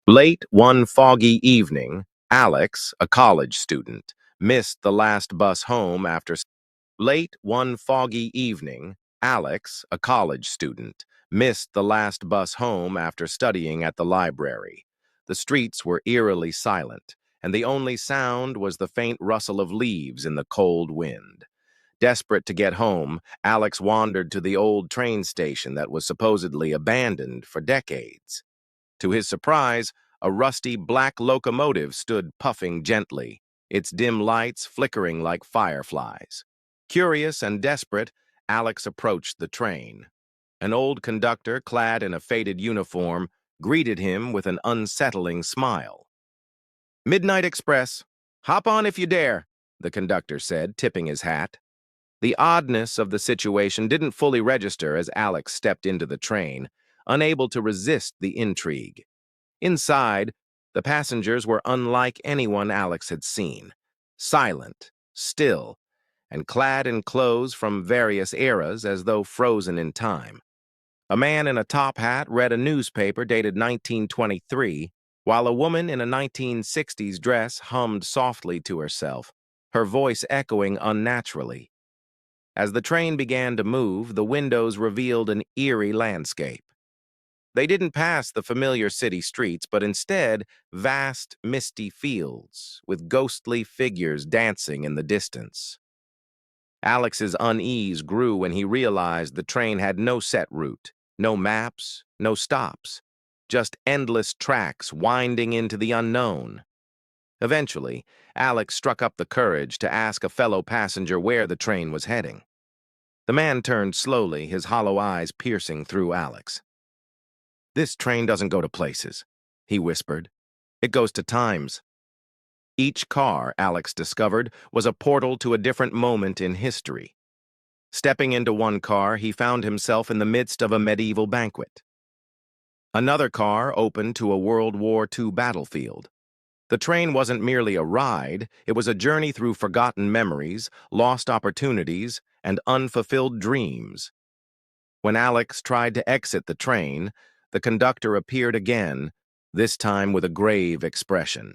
Late one foggy evening, Alex, a college student, missed the last bus home after. Late one foggy evening, Alex, a college student, missed the last bus home after studying at the library. The streets were eerily silent, and the only sound was the faint rustle of leaves in the cold wind. Desperate to get home, Alex wandered to the old train station that was supposedly abandoned for decades. To his surprise, a rusty black locomotive stood puffing gently, its dim lights flickering like fireflies. Curious and desperate, Alex approached the train. An old conductor, clad in a faded uniform, greeted him with an unsettling smile. "Midnight Express. Hop on if you dare," the conductor said, tipping his hat. The oddness of the situation didn't fully register as Alex stepped into the train, unable to resist the intrigue. Inside, the passengers were unlike anyone Alex had seen. Silent, still, and clad in clothes from various eras as though frozen in time. A man in a top hat read a newspaper dated 1923, while a woman in a 1960s dress hummed softly to herself, her voice echoing unnaturally. As the train began to move, the windows revealed an eerie landscape. They didn't pass the familiar city streets, but instead vast, misty fields with ghostly figures dancing in the distance. Alex's unease grew when he realized the train had no set route, no maps, no stops, just endless tracks winding into the unknown. Eventually, Alex struck up the courage to ask a fellow passenger where the train was heading. The man turned slowly, his hollow eyes piercing through Alex. "This train doesn't go to places," he whispered. "It goes to times." Each car, Alex discovered, was a portal to a different moment in history. Stepping into one car, he found himself in the midst of a medieval banquet. Another car opened to a World War II battlefield. The train wasn't merely a ride, it was a journey through forgotten memories, lost opportunities, and unfulfilled dreams. When Alex tried to exit the train, the conductor appeared again, this time with a grave expression.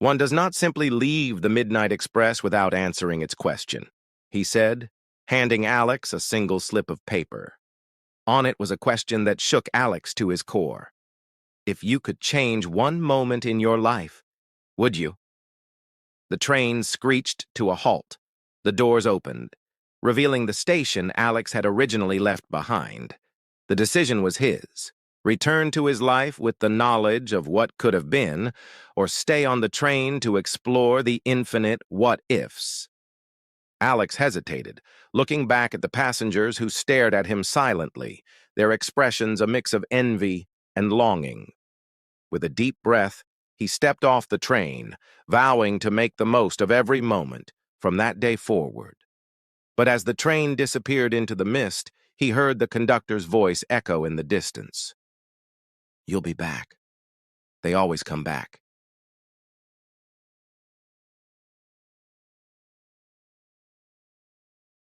"One does not simply leave the Midnight Express without answering its question," he said, handing Alex a single slip of paper. On it was a question that shook Alex to his core. If you could change one moment in your life, would you? The train screeched to a halt. The doors opened, revealing the station Alex had originally left behind. The decision was his: return to his life with the knowledge of what could have been, or stay on the train to explore the infinite what-ifs. Alex hesitated, looking back at the passengers who stared at him silently, their expressions a mix of envy and longing. With a deep breath, he stepped off the train, vowing to make the most of every moment from that day forward. But as the train disappeared into the mist, he heard the conductor's voice echo in the distance. "You'll be back. They always come back."